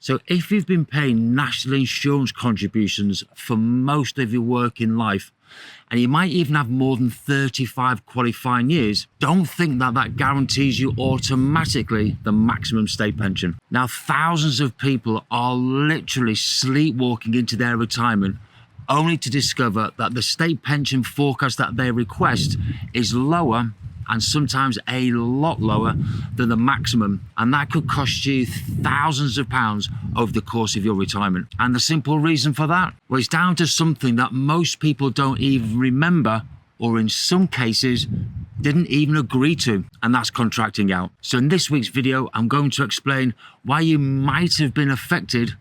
So if you've been paying national insurance contributions for most of your working life, and you might even have more than 35 qualifying years, don't think that that guarantees you automatically the maximum state pension. Now, thousands of people are literally sleepwalking into their retirement only to discover that the state pension forecast that they request is lower, and sometimes a lot lower than the maximum. And that could cost you thousands of pounds over the course of your retirement. And the simple reason for that? Well, it's down to something that most people don't even remember, or in some cases, didn't even agree to, and that's contracting out. So in this week's video, I'm going to explain why you might have been affected,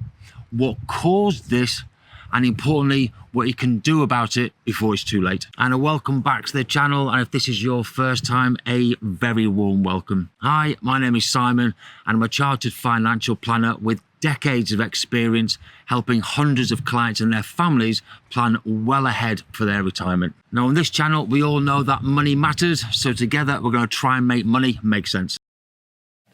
what caused this, and importantly, what you can do about it before it's too late. And a welcome back to the channel, and if this is your first time, a very warm welcome. Hi, my name is Simon, and I'm a chartered financial planner with decades of experience helping hundreds of clients and their families plan well ahead for their retirement. Now on this channel, we all know that money matters, so together we're going to try and make money make sense.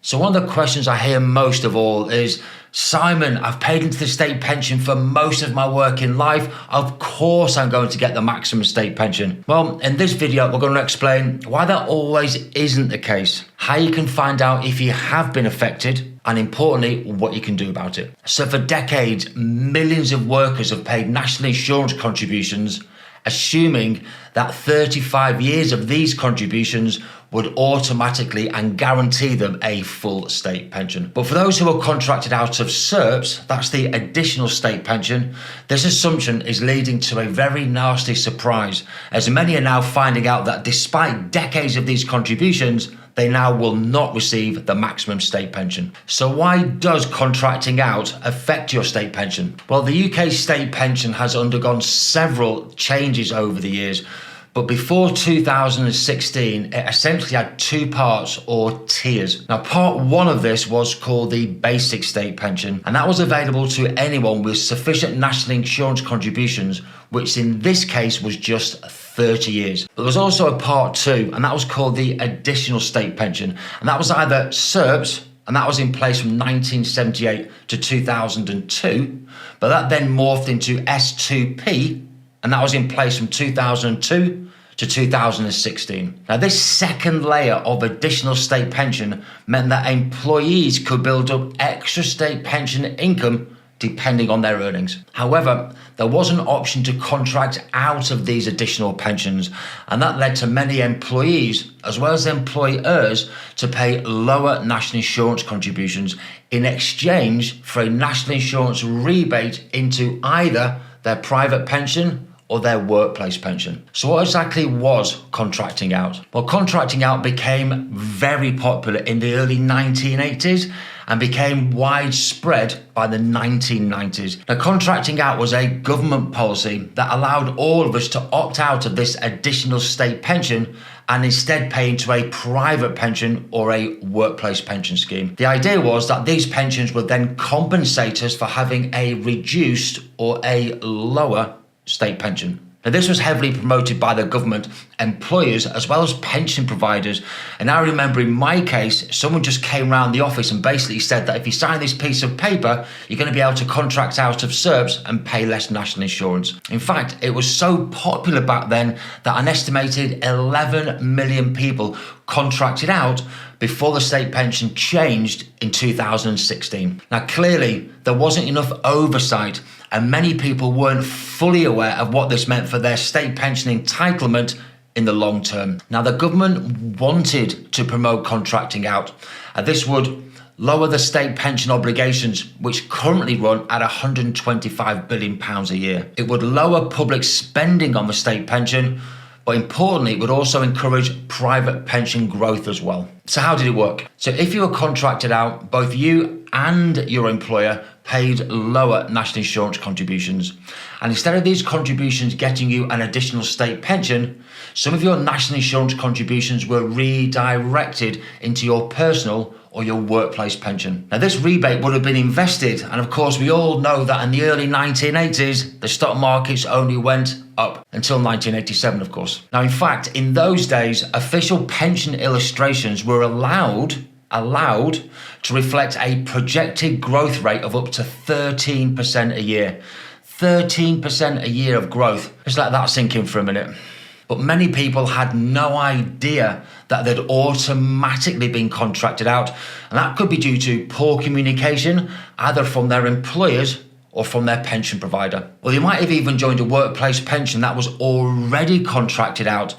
So one of the questions I hear most of all is, Simon, I've paid into the state pension for most of my working life. Of course I'm going to get the maximum state pension. Well, in this video, we're going to explain why that always isn't the case, how you can find out if you have been affected, and importantly, what you can do about it. So for decades, millions of workers have paid national insurance contributions, assuming that 35 years of these contributions would automatically and guarantee them a full state pension. But for those who are contracted out of SERPs, that's the additional state pension, this assumption is leading to a very nasty surprise, as many are now finding out that despite decades of these contributions, they now will not receive the maximum state pension. So why does contracting out affect your state pension? Well, the UK state pension has undergone several changes over the years, but before 2016, it essentially had two parts or tiers. Now, part one of this was called the basic state pension, and that was available to anyone with sufficient national insurance contributions, which in this case was just 30 years. But there was also a part two, and that was called the additional state pension, and that was either SERPs, and that was in place from 1978 to 2002, but that then morphed into S2P, and that was in place from 2002 to 2016. Now, this second layer of additional state pension meant that employees could build up extra state pension income depending on their earnings. However, there was an option to contract out of these additional pensions, and that led to many employees, as well as employers, to pay lower national insurance contributions in exchange for a national insurance rebate into either their private pension or their workplace pension. So what exactly was contracting out? Well, contracting out became very popular in the early 1980s and became widespread by the 1990s. Now, contracting out was a government policy that allowed all of us to opt out of this additional state pension and instead pay into a private pension or a workplace pension scheme. The idea was that these pensions would then compensate us for having a reduced or a lower state pension. Now, this was heavily promoted by the government, employers, as well as pension providers. And I remember in my case, someone just came around the office and basically said that if you sign this piece of paper, you're going to be able to contract out of SERPs and pay less national insurance. In fact, it was so popular back then that an estimated 11 million people contracted out before the state pension changed in 2016. Now, clearly, there wasn't enough oversight, and many people weren't fully aware of what this meant for their state pension entitlement in the long term. Now, the government wanted to promote contracting out, and this would lower the state pension obligations, which currently run at £125 billion a year. It would lower public spending on the state pension, but importantly, it would also encourage private pension growth as well. So how did it work? So if you were contracted out, both you and your employer paid lower national insurance contributions. And instead of these contributions getting you an additional state pension, some of your national insurance contributions were redirected into your personal or your workplace pension. Now, this rebate would have been invested, and of course we all know that in the early 1980s the stock markets only went up until 1987, of course. Now, in fact, in those days, official pension illustrations were allowed allowed to reflect a projected growth rate of up to 13% a year. 13% a year of growth. Just let that sink in for a minute. But many people had no idea that they'd automatically been contracted out. And that could be due to poor communication, either from their employers or from their pension provider. Or they might have even joined a workplace pension that was already contracted out,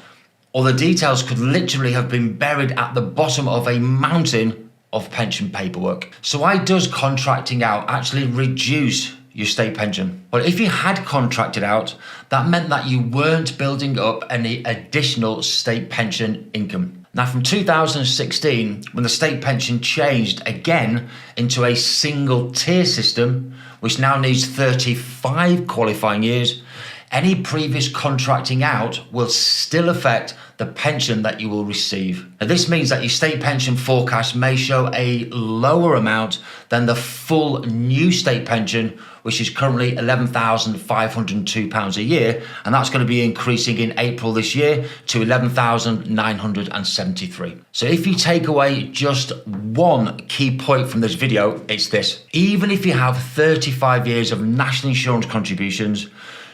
or the details could literally have been buried at the bottom of a mountain of pension paperwork. So why does contracting out actually reduce your state pension? Well, if you had contracted out, that meant that you weren't building up any additional state pension income. Now, from 2016, when the state pension changed again into a single tier system, which now needs 35 qualifying years, any previous contracting out will still affect the pension that you will receive. Now, this means that your state pension forecast may show a lower amount than the full new state pension, which is currently £11,502 a year, and that's going to be increasing in April this year to £11,973. So if you take away just one key point from this video, it's this. Even if you have 35 years of national insurance contributions,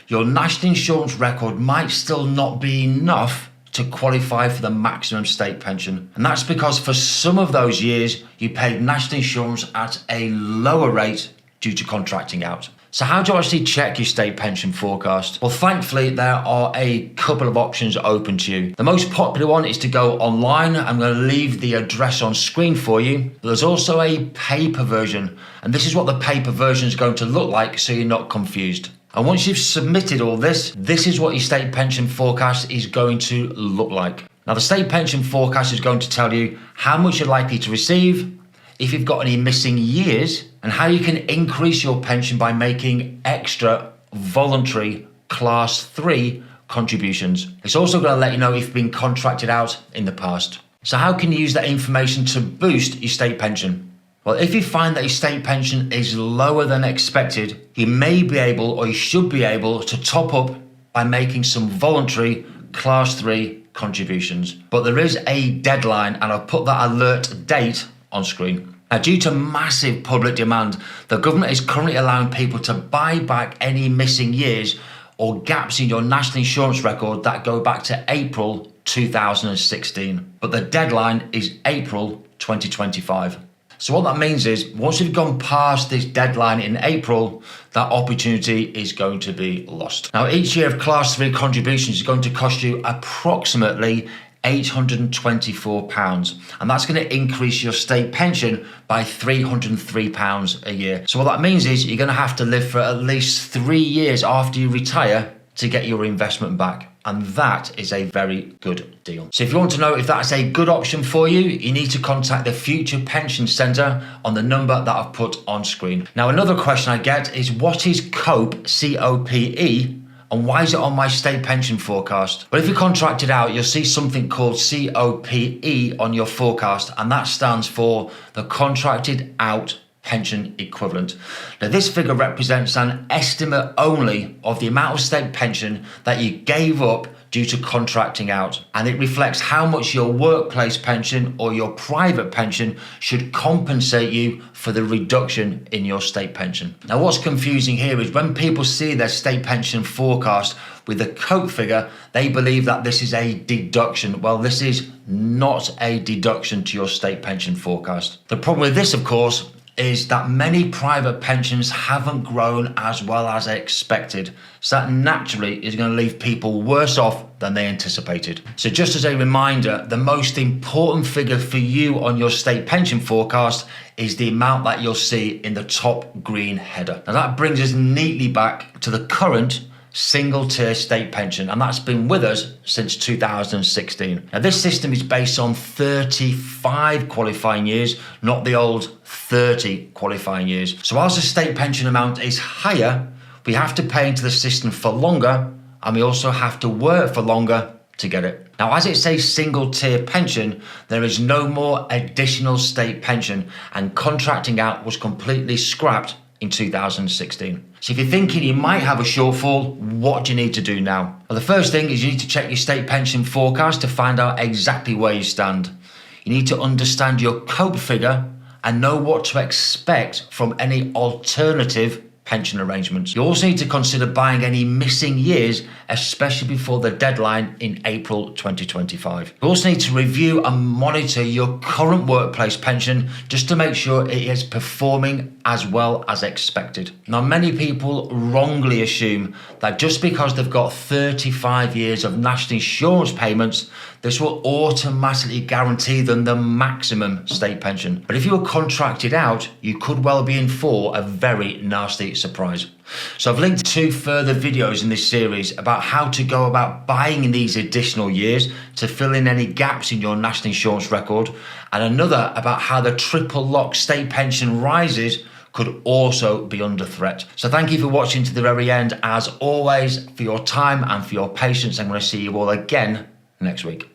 your national insurance record might still not be enough to qualify for the maximum state pension. And that's because for some of those years, you paid national insurance at a lower rate due to contracting out. So how do you actually check your state pension forecast? Well, thankfully, there are a couple of options open to you. The most popular one is to go online. I'm going to leave the address on screen for you. But there's also a paper version. And this is what the paper version is going to look like, so you're not confused. And once you've submitted all this, this is what your state pension forecast is going to look like. Now, the state pension forecast is going to tell you how much you're likely to receive, if you've got any missing years, and how you can increase your pension by making extra voluntary Class 3 contributions. It's also going to let you know if you've been contracted out in the past. So how can you use that information to boost your state pension? Well, if you find that your state pension is lower than expected, you may be able, or you should be able, to top up by making some voluntary Class 3 contributions. But there is a deadline, and I'll put that alert date on screen. Now, due to massive public demand, the government is currently allowing people to buy back any missing years or gaps in your national insurance record that go back to April 2016. But the deadline is April 2025. So what that means is, once you've gone past this deadline in April, that opportunity is going to be lost. Now, each year of Class 3 contributions is going to cost you approximately £824, and that's going to increase your state pension by £303 a year. So what that means is you're going to have to live for at least 3 years after you retire to get your investment back. And that is a very good deal. So if you want to know if that's a good option for you, you need to contact the Future Pension Centre on the number that I've put on screen. Now, another question I get is, what is COPE, C-O-P-E, and why is it on my state pension forecast? Well, if you're contracted out, you'll see something called COPE on your forecast, and that stands for the contracted out pension equivalent. Now, this figure represents an estimate only of the amount of state pension that you gave up due to contracting out, and it reflects how much your workplace pension or your private pension should compensate you for the reduction in your state pension. Now, what's confusing here is when people see their state pension forecast with the COPE figure, they believe that this is a deduction. Well, this is not a deduction to your state pension forecast. The problem with this, of course, is that many private pensions haven't grown as well as expected. So that naturally is going to leave people worse off than they anticipated. So just as a reminder, the most important figure for you on your state pension forecast is the amount that you'll see in the top green header. Now that brings us neatly back to the current single tier state pension, and that's been with us since 2016. Now, this system is based on 35 qualifying years, not the old 30 qualifying years. So whilst the state pension amount is higher, we have to pay into the system for longer, and we also have to work for longer to get it. Now, as it's a single tier pension, there is no more additional state pension, and contracting out was completely scrapped in 2016. So if you're thinking you might have a shortfall, what do you need to do now? Well, the first thing is you need to check your state pension forecast to find out exactly where you stand. You need to understand your code figure and know what to expect from any alternative pension arrangements. You also need to consider buying any missing years, especially before the deadline in April 2025. You also need to review and monitor your current workplace pension just to make sure it is performing as well as expected. Now, many people wrongly assume that just because they've got 35 years of national insurance payments, this will automatically guarantee them the maximum state pension. But if you were contracted out, you could well be in for a very nasty surprise. So I've linked 2 further videos in this series about how to go about buying these additional years to fill in any gaps in your national insurance record, and another about how the triple lock state pension rises could also be under threat. So thank you for watching to the very end. As always, for your time and for your patience. I'm going to see you all again next week.